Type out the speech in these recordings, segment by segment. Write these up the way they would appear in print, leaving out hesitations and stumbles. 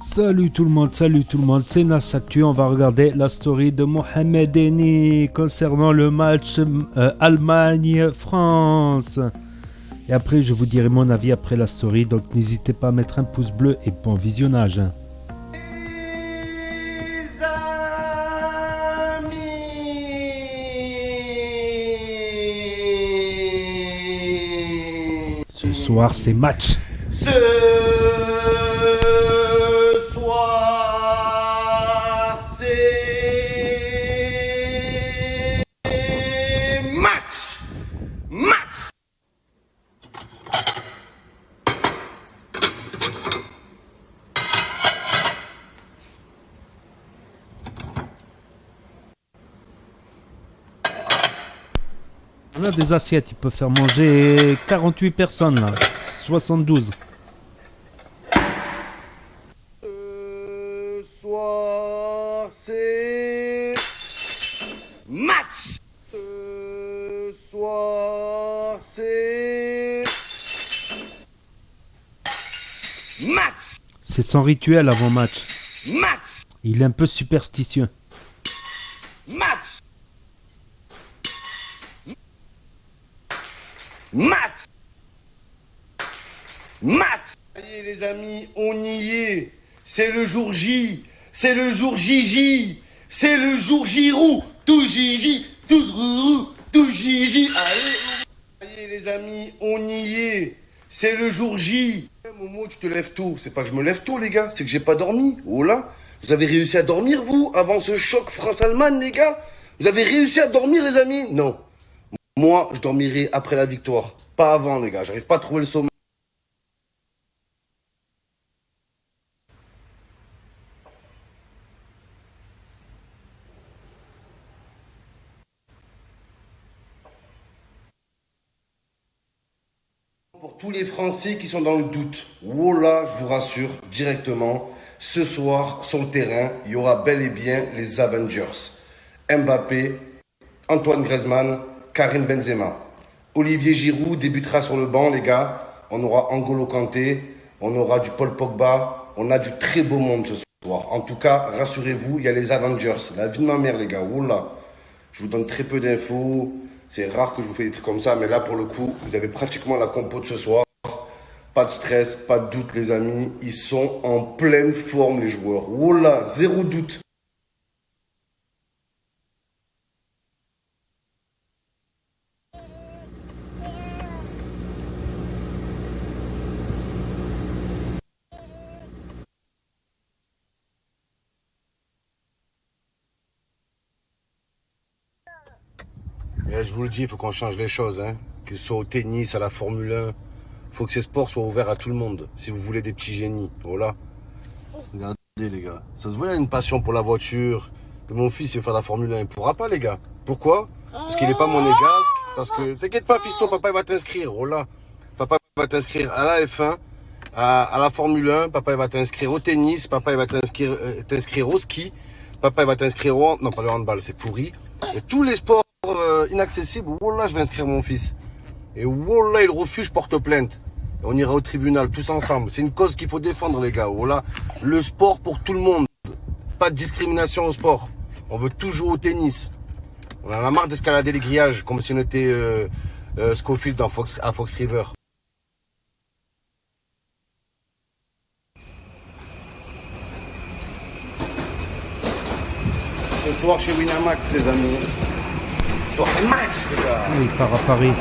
Salut tout le monde, c'est Nas Actu. On va regarder la story de Mohamed Eni concernant le match Allemagne-France. Et après, je vous dirai mon avis après la story, donc n'hésitez pas à mettre un pouce bleu et bon visionnage. Ce soir, c'est match. Ce soir, c'est match. Match. On a des assiettes, il peut faire manger 48 personnes là, 72. Ce soir, c'est match. Ce soir, c'est match. C'est son rituel avant match. Match. Il est un peu superstitieux. Match. Match. Match. Allez les amis, on y est. C'est le jour J. C'est le jour Jiji. C'est le jour Giroud. Tout Jiji, tout Rourou, tout Jiji. Allez les amis, on y est. C'est le jour J. Momo, tu te lèves tôt. C'est pas que je me lève tôt les gars, c'est que j'ai pas dormi. Oh là. Vous avez réussi à dormir vous avant ce choc France-Allemagne les gars? Vous avez réussi à dormir les amis? Non. Moi, je dormirai après la victoire. Pas avant, les gars. J'arrive pas à trouver le sommeil. Pour tous les Français qui sont dans le doute, voilà, je vous rassure directement, ce soir, sur le terrain, il y aura bel et bien les Avengers. Mbappé, Antoine Griezmann, Karim Benzema. Olivier Giroud débutera sur le banc, les gars. On aura N'Golo Kanté, on aura du Paul Pogba. On a du très beau monde ce soir. En tout cas, rassurez-vous, il y a les Avengers. La vie de ma mère, les gars. Oula. Je vous donne très peu d'infos. C'est rare que je vous fais des trucs comme ça. Mais là, pour le coup, vous avez pratiquement la compo de ce soir. Pas de stress, pas de doute, les amis. Ils sont en pleine forme, les joueurs. Oula, zéro doute. Je vous le dis, il faut qu'on change les choses, hein. Que ce soit au tennis, à la Formule 1, il faut que ces sports soient ouverts à tout le monde. Si vous voulez des petits génies, voilà. Regardez les gars, ça se voit, il a une passion pour la voiture. Mon fils, il veut faire la Formule 1, il ne pourra pas les gars. Pourquoi? Parce qu'il n'est pas monégasque. Parce que, t'inquiète pas fiston, papa il va t'inscrire, voilà. Papa va t'inscrire à la F1, à la Formule 1, papa il va t'inscrire au tennis, papa il va t'inscrire au ski, papa il va t'inscrire au... Non, pas le handball, c'est pourri. Et tous les sports inaccessible, wallah, je vais inscrire mon fils. Et wallah, il refuse, je porte plainte. Et on ira au tribunal tous ensemble. C'est une cause qu'il faut défendre, les gars. Wallah, le sport pour tout le monde. Pas de discrimination au sport. On veut tout jouer au tennis. On en a marre d'escalader les grillages comme si on était Scofield à Fox River. Ce soir chez Winamax, les amis. Ce soir, c'est le match, les gars. Il part à Paris.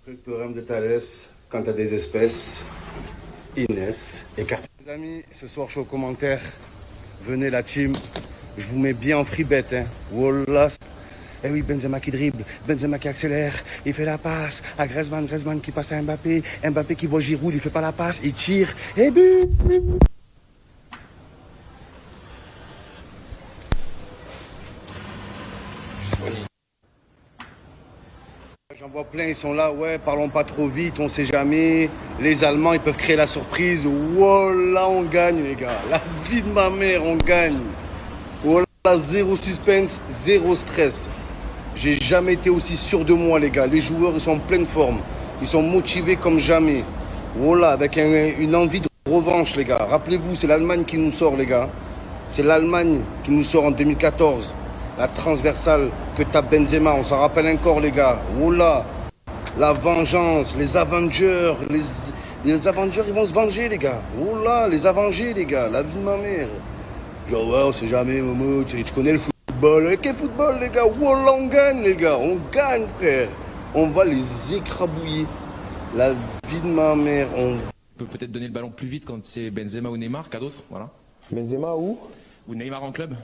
Le théorème de Thalès, quant à des espèces, Inès et Cartier. Les amis, ce soir je suis aux commentaires. Venez la team, je vous mets bien en free bet. Hein. Wallah, Eh oui, Benzema qui dribble, Benzema qui accélère, il fait la passe à Griezmann, Griezmann qui passe à Mbappé, Mbappé qui voit Giroud, il fait pas la passe, il tire, et but. J'en vois plein, ils sont là, ouais, parlons pas trop vite, on sait jamais. Les Allemands, ils peuvent créer la surprise. Wow, là, on gagne, les gars. La vie de ma mère, on gagne. Oh là, zéro suspense, zéro stress. J'ai jamais été aussi sûr de moi, les gars. Les joueurs, ils sont en pleine forme. Ils sont motivés comme jamais. Oh là, avec une envie de revanche, les gars. Rappelez-vous, c'est l'Allemagne qui nous sort, les gars. C'est l'Allemagne qui nous sort en 2014. La transversale que tape Benzema, on s'en rappelle encore, les gars. Oh là, la vengeance, les Avengers, les Avengers, ils vont se venger, les gars. Oh là, les Avengers, les gars, la vie de ma mère. Genre, ouais, on sait jamais, Momo, tu connais le football. Quel football, les gars? Oh là, on gagne, les gars, on gagne, frère. On va les écrabouiller. La vie de ma mère, on peut peut-être donner le ballon plus vite quand c'est Benzema ou Neymar qu'à d'autres, voilà. Benzema ou Neymar en club.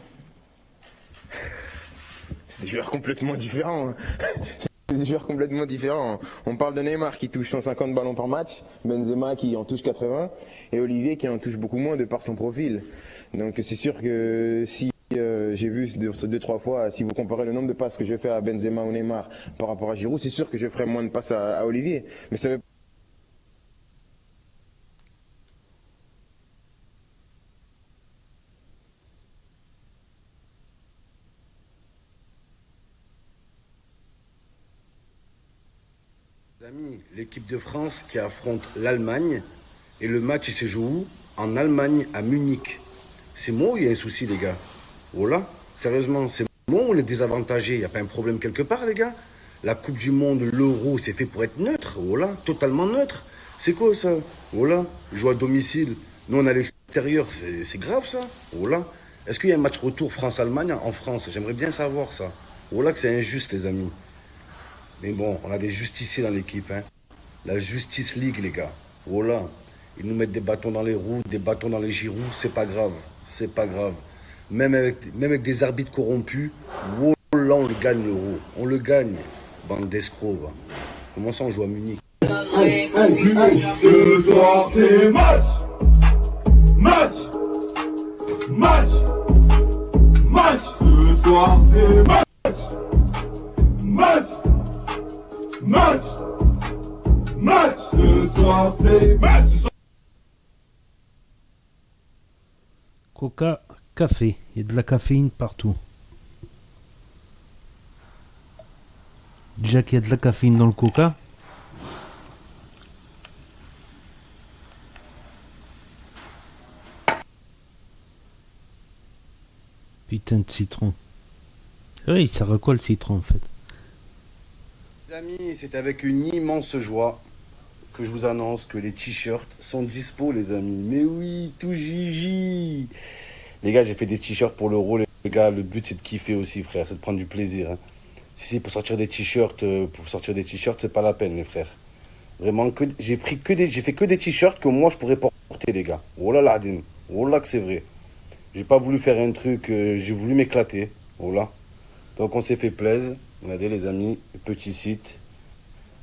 C'est des joueurs complètement différents. C'est des joueurs complètement différents. On parle de Neymar qui touche 150 ballons par match, Benzema qui en touche 80 et Olivier qui en touche beaucoup moins de par son profil. Donc c'est sûr que si j'ai vu 2-3 fois, si vous comparez le nombre de passes que je fais à Benzema ou Neymar par rapport à Giroud, c'est sûr que je ferai moins de passes à Olivier. Mais ça veut Amis, l'équipe de France qui affronte l'Allemagne et le match il se joue où? En Allemagne, à Munich. C'est moi où il y a un souci, les gars? Voilà, sérieusement, c'est moi où on est désavantagé. Il n'y a pas un problème quelque part, les gars? La Coupe du Monde, l'Euro, c'est fait pour être neutre. Voilà, totalement neutre. C'est quoi ça? Voilà, jouer à domicile. Nous, on est à l'extérieur, c'est grave ça. Voilà. Est-ce qu'il y a un match retour France-Allemagne en France? J'aimerais bien savoir ça. Voilà que c'est injuste, les amis. Mais bon, on a des justiciers dans l'équipe, hein. La Justice League, les gars. Voilà. Ils nous mettent des bâtons dans les roues, des bâtons dans les girous. C'est pas grave. C'est pas grave. Même avec des arbitres corrompus, voilà, on le gagne l'euro. On le gagne. Bande d'escrocs, va. Comment ça, on joue à Munich? Ce soir, c'est match. Match. Match. Match. Ce soir, c'est match. Match. Match. Match. Ce soir, c'est match. Coca, café. Il y a de la caféine partout. Déjà qu'il y a de la caféine dans le coca. Putain de citron. Oui, il sert à quoi le citron en fait? Les amis, c'est avec une immense joie que je vous annonce que les t-shirts sont dispo, les amis. Mais oui, tout Gigi. Les gars, j'ai fait des t-shirts pour l'euro, les gars. Le but, c'est de kiffer aussi, frère. C'est de prendre du plaisir, hein. Si c'est pour sortir des t-shirts, c'est pas la peine, mes frères. Vraiment, j'ai fait que des t-shirts que moi, je pourrais porter, les gars. Oh là là, Adim. Oh là que c'est vrai. J'ai pas voulu faire un truc, j'ai voulu m'éclater. Oh là. Donc, on s'est fait plaisir. Regardez, les amis, petit site.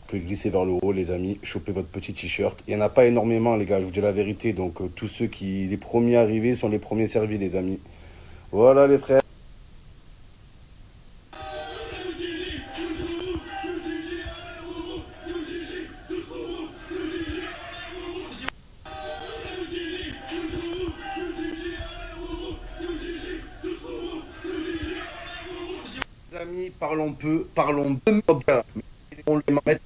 Vous pouvez glisser vers le haut, les amis, choper votre petit t-shirt. Il n'y en a pas énormément, les gars, je vous dis la vérité. Donc, tous ceux les premiers arrivés sont les premiers servis, les amis. Voilà, les frères. Les amis, parlons peu, parlons peu. On les met.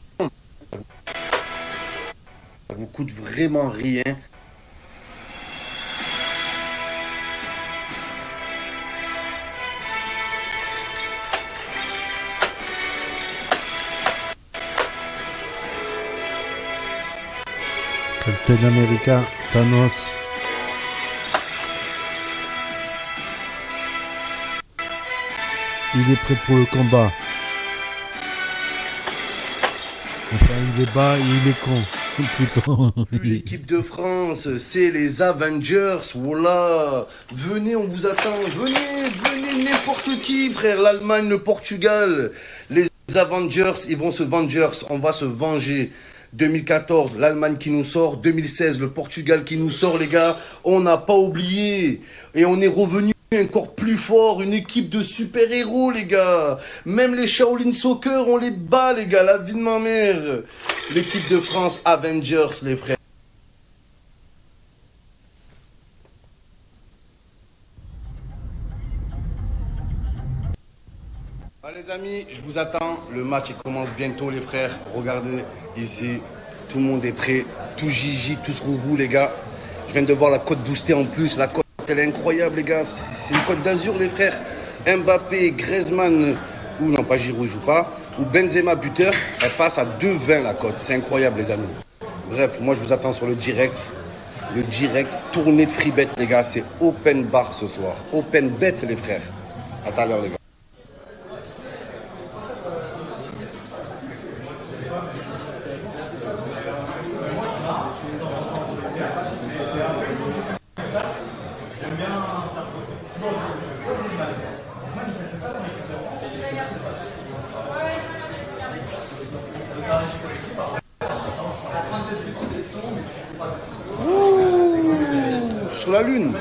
Ça vous coûte vraiment rien. Captain America, Thanos. Il est prêt pour le combat. Enfin, il est bas et il est con. plutôt. L'équipe de France, c'est les Avengers, voilà. Venez, on vous attend. Venez, n'importe qui, frère. L'Allemagne, le Portugal. Les Avengers, ils vont se Vengers. On va se venger. 2014, l'Allemagne qui nous sort. 2016, le Portugal qui nous sort, les gars. On n'a pas oublié. Et on est revenu encore plus fort. Une équipe de super-héros, les gars. Même les Shaolin Soccer, on les bat, les gars. La vie de ma mère. L'équipe de France, Avengers, les frères. Allez les amis, je vous attends. Le match il commence bientôt les frères. Regardez ici, tout le monde est prêt. Tout Gigi, tout ce roux les gars. Je viens de voir la cote boostée en plus. La cote elle est incroyable les gars. C'est une cote d'Azur les frères. Mbappé, Griezmann, ou non pas Giroud, il joue pas. Ou Benzema buteur, elle passe à 2,20 la cote. C'est incroyable les amis. Bref, moi je vous attends sur le direct. Le direct, tournée de free bet les gars. C'est open bar ce soir. Open bet les frères. À tout à l'heure les gars. Sur la lune.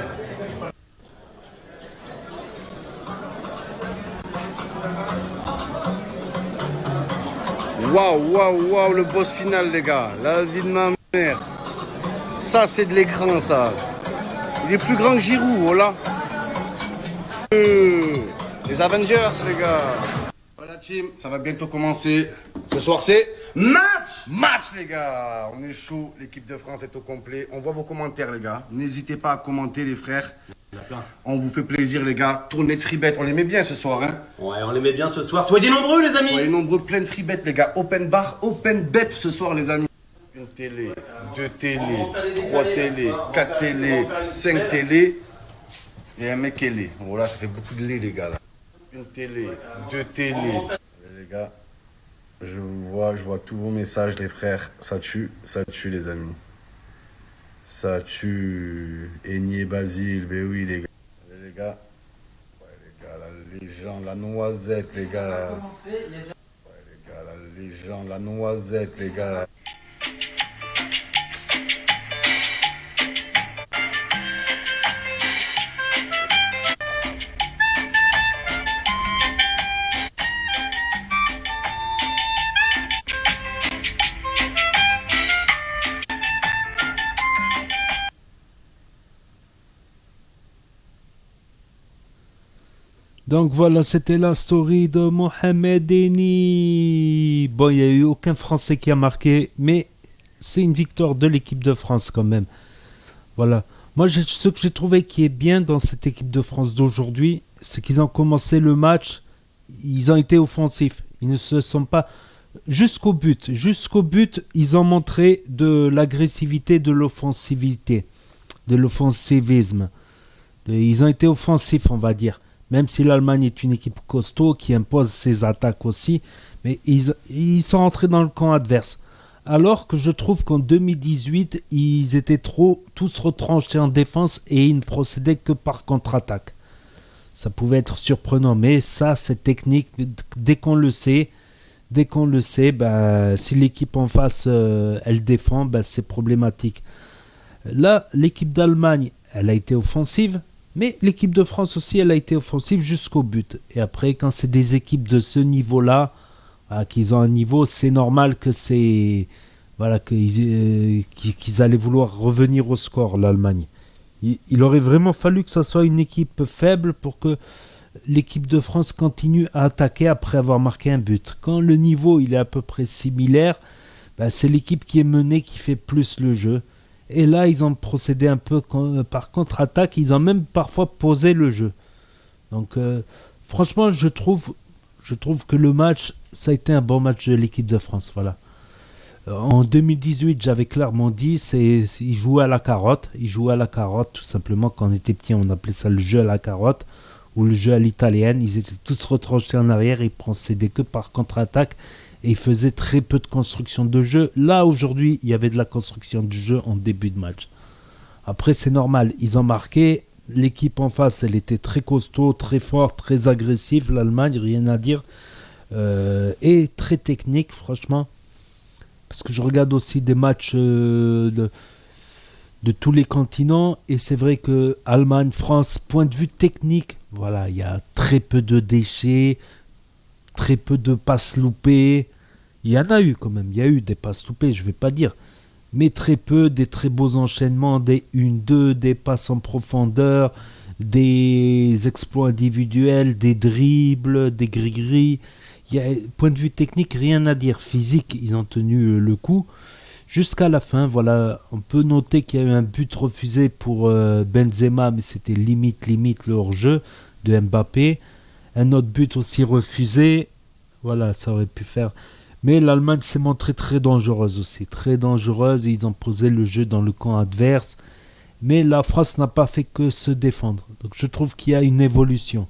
Waouh, le boss final les gars. La vie de ma mère. Ça c'est de l'écran ça. Il est plus grand que Giroud, voilà. Les Avengers les gars. Voilà team, ça va bientôt commencer. Ce soir c'est match les gars. On est chaud, l'équipe de France est au complet. On voit vos commentaires les gars. N'hésitez pas à commenter les frères. On vous fait plaisir les gars. Tournée de free bet, on les met bien ce soir hein. Ouais, on les met bien ce soir. Soyez nombreux les amis. Soyez nombreux, plein de free bet les gars. Open bar, open bet ce soir les amis. Une télé, 2 télés, 3 télés, 4 télés, 5 télés et un mec télé. Voilà, ça fait beaucoup de lait les gars là. Une télé, 2 télés. Les gars, je vois tous vos messages les frères. Ça tue les amis. Ça tue. Aigné Basile, mais oui les gars. Les gars, la légende, la noisette les gars. Ouais, les gars, la légende, la noisette les gars. Donc voilà, c'était la story de Mohamed Eni. Bon, il n'y a eu aucun Français qui a marqué, mais c'est une victoire de l'équipe de France quand même. Voilà. Moi, ce que j'ai trouvé qui est bien dans cette équipe de France d'aujourd'hui, c'est qu'ils ont commencé le match, ils ont été offensifs. Ils ne se sont pas... Jusqu'au but, ils ont montré de l'agressivité, de l'offensivité, de l'offensivisme. Ils ont été offensifs, on va dire. Même si l'Allemagne est une équipe costaud qui impose ses attaques aussi, mais ils sont rentrés dans le camp adverse. Alors que je trouve qu'en 2018, ils étaient tous retranchés en défense et ils ne procédaient que par contre-attaque. Ça pouvait être surprenant, mais ça, c'est technique. Dès qu'on le sait, si l'équipe en face, elle défend, c'est problématique. Là, l'équipe d'Allemagne, elle a été offensive. Mais l'équipe de France aussi, elle a été offensive jusqu'au but. Et après, quand c'est des équipes de ce niveau-là, qu'ils ont un niveau, c'est normal que qu'ils allaient vouloir revenir au score, l'Allemagne. Il aurait vraiment fallu que ça soit une équipe faible pour que l'équipe de France continue à attaquer après avoir marqué un but. Quand le niveau il est à peu près similaire, c'est l'équipe qui est menée qui fait plus le jeu. Et là, ils ont procédé un peu par contre-attaque. Ils ont même parfois posé le jeu. Donc, franchement, je trouve que le match, ça a été un bon match de l'équipe de France. Voilà. En 2018, j'avais clairement dit, ils jouaient à la carotte. Ils jouaient à la carotte, tout simplement. Quand on était petit, on appelait ça le jeu à la carotte ou le jeu à l'italienne. Ils étaient tous retranchés en arrière. Ils procédaient que par contre-attaque. et ils faisaient très peu de construction de jeu. Là, aujourd'hui, il y avait de la construction de jeu en début de match. Après, c'est normal, ils ont marqué. L'équipe en face, elle était très costaud, très fort, très agressive. L'Allemagne, rien à dire. Et très technique, franchement. Parce que je regarde aussi des matchs de tous les continents. Et c'est vrai que Allemagne, France, point de vue technique, voilà, il y a très peu de déchets, très peu de passes loupées. Il y en a eu quand même, il y a eu des passes loupées, je ne vais pas dire. Mais très peu, des très beaux enchaînements, des 1-2, des passes en profondeur, des exploits individuels, des dribbles, des gris-gris. Il y a, point de vue technique, rien à dire. Physique, ils ont tenu le coup. Jusqu'à la fin, voilà, on peut noter qu'il y a eu un but refusé pour Benzema, mais c'était limite le hors-jeu de Mbappé. Un autre but aussi refusé. Voilà, ça aurait pu faire... Mais l'Allemagne s'est montrée très dangereuse aussi, très dangereuse. Ils ont posé le jeu dans le camp adverse. Mais la France n'a pas fait que se défendre. Donc je trouve qu'il y a une évolution.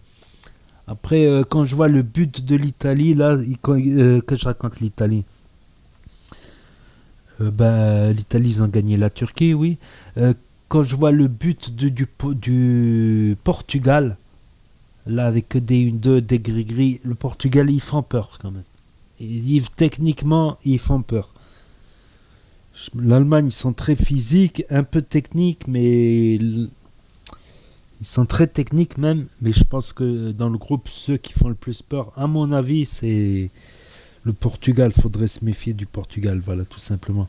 Après, quand je vois le but de l'Italie, là, que je raconte l'Italie. L'Italie, ils ont gagné la Turquie, oui. Quand je vois le but du Portugal, là, avec des 1-2, des gris-gris, le Portugal, ils font peur quand même. Techniquement, ils font peur. L'Allemagne, ils sont très physiques, un peu techniques, mais ils sont très techniques même. Mais je pense que dans le groupe, ceux qui font le plus peur, à mon avis, c'est le Portugal. Il faudrait se méfier du Portugal, voilà, tout simplement.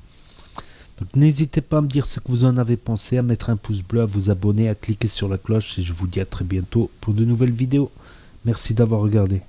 Donc n'hésitez pas à me dire ce que vous en avez pensé, à mettre un pouce bleu, à vous abonner, à cliquer sur la cloche. Et je vous dis à très bientôt pour de nouvelles vidéos. Merci d'avoir regardé.